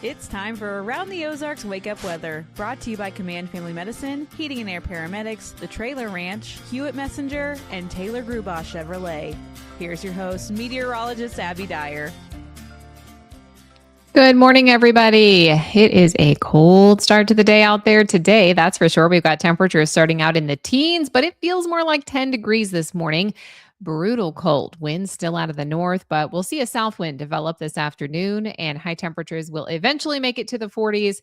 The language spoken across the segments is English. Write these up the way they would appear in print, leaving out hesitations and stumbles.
It's time for Around the Ozarks Wake Up Weather, brought to you by Command Family Medicine, Heating and Air Paramedics, The Trailer Ranch, Hewitt Messenger, and Taylor Grubaugh Chevrolet. Here's your host, meteorologist Abby Dyer. Good morning, everybody. It is a cold start to the day out there today. That's for sure. We've got temperatures starting out in the teens, but it feels more like 10 degrees this morning. Brutal cold. Winds still out of the north, but we'll see a south wind develop this afternoon, and high temperatures will eventually make it to the 40s.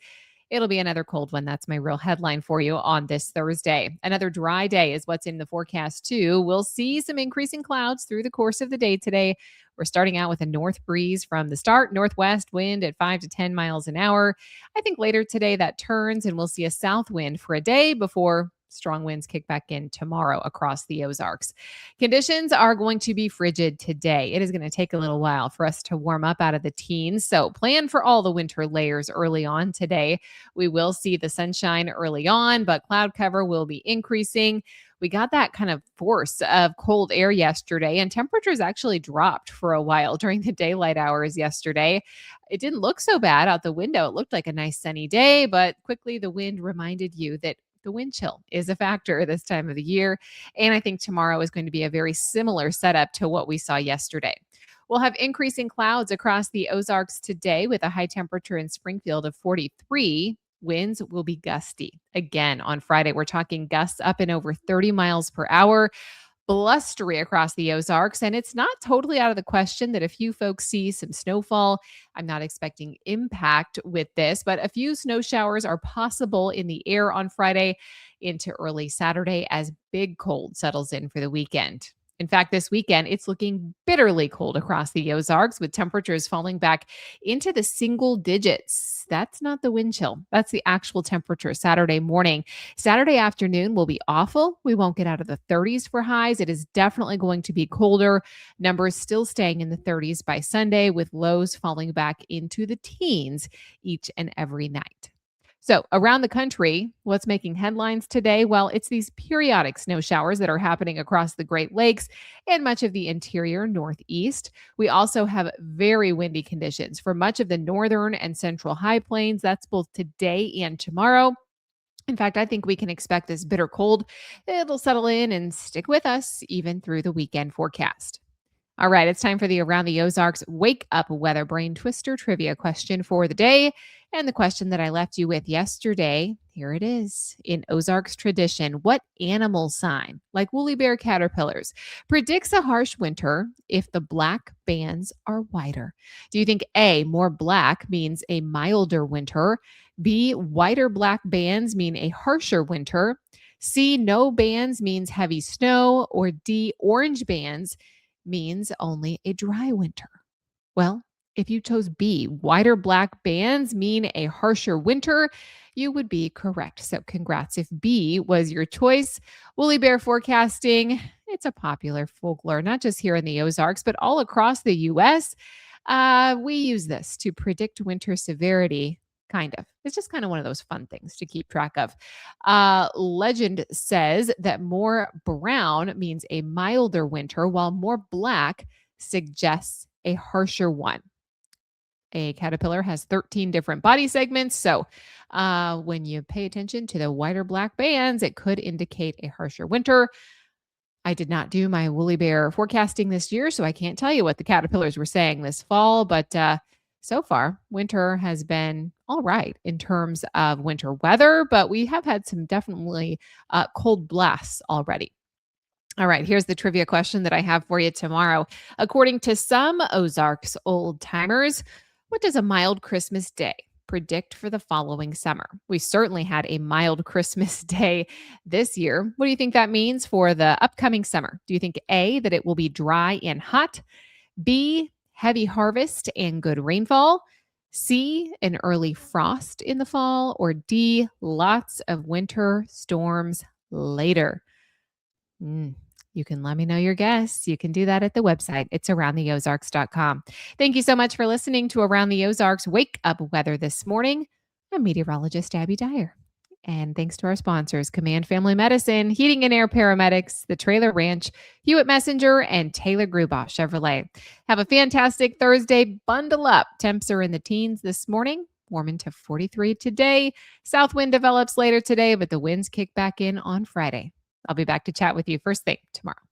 It'll be another cold one. That's my real headline for you on this Thursday. Another dry day is what's in the forecast, too. We'll see some increasing clouds through the course of the day today. We're starting out with a north breeze from the start, northwest wind at 5 to 10 miles an hour. I think later today that turns and we'll see a south wind for a day before strong winds kick back in tomorrow across the Ozarks. Conditions are going to be frigid today. It is going to take a little while for us to warm up out of the teens. So plan for all the winter layers early on today. We will see the sunshine early on, but cloud cover will be increasing. We got that kind of force of cold air yesterday, and temperatures actually dropped for a while during the daylight hours yesterday. It didn't look so bad out the window. It looked like a nice sunny day, but quickly the wind reminded you that the wind chill is a factor this time of the year. And I think tomorrow is going to be a very similar setup to what we saw yesterday. We'll have increasing clouds across the Ozarks today with a high temperature in Springfield of 43. Winds will be gusty. Again, on Friday, we're talking gusts up and over 30 miles per hour. Blustery across the Ozarks, and it's not totally out of the question that a few folks see some snowfall. I'm not expecting impact with this, but a few snow showers are possible in the air on Friday into early Saturday as big cold settles in for the weekend. In fact, this weekend, it's looking bitterly cold across the Ozarks with temperatures falling back into the single digits. That's not the wind chill. That's the actual temperature Saturday morning. Saturday afternoon will be awful. We won't get out of the 30s for highs. It is definitely going to be colder. Numbers still staying in the 30s by Sunday with lows falling back into the teens each and every night. So around the country, what's making headlines today? Well, it's these periodic snow showers that are happening across the Great Lakes and much of the interior Northeast. We also have very windy conditions for much of the northern and central high plains. That's both today and tomorrow. In fact, I think we can expect this bitter cold. It'll settle in and stick with us even through the weekend forecast. All right, it's time for the Around the Ozarks Wake Up Weather Brain Twister trivia question for the day. And the question that I left you with yesterday, here it is. In Ozarks tradition, what animal sign, like woolly bear caterpillars, predicts a harsh winter if the black bands are whiter? Do you think A, more black means a milder winter? B, whiter black bands mean a harsher winter? C, no bands means heavy snow? Or D, orange bands means only a dry winter? Well, if you chose B, wider black bands mean a harsher winter, you would be correct. So congrats if B was your choice. Woolly bear forecasting, it's a popular folklore, not just here in the Ozarks, but all across the U.S. We use this to predict winter severity. Kind of. It's just kind of one of those fun things to keep track of. Legend says that more brown means a milder winter, while more black suggests a harsher one. A caterpillar has 13 different body segments. So when you pay attention to the whiter black bands, it could indicate a harsher winter. I did not do my woolly bear forecasting this year, so I can't tell you what the caterpillars were saying this fall, but so far, winter has been all right in terms of winter weather, but we have had some definitely cold blasts already. All right, here's the trivia question that I have for you tomorrow. According to some Ozarks old timers, what does a mild Christmas day predict for the following summer? We certainly had a mild Christmas day this year. What do you think that means for the upcoming summer? Do you think A, that it will be dry and hot? B, heavy harvest and good rainfall? C, an early frost in the fall? Or D, lots of winter storms later? You can let me know your guess. You can do that at the website. It's aroundtheozarks.com. Thank you so much for listening to Around the Ozarks Wake Up Weather this morning. I'm meteorologist Abby Dyer. And thanks to our sponsors, Command Family Medicine, Heating and Air Paramedics, The Trailer Ranch, Hewitt Messenger, and Taylor Grubaugh Chevrolet. Have a fantastic Thursday. Bundle up. Temps are in the teens this morning. warming to 43 today. South wind develops later today, but the winds kick back in on Friday. I'll be back to chat with you first thing tomorrow.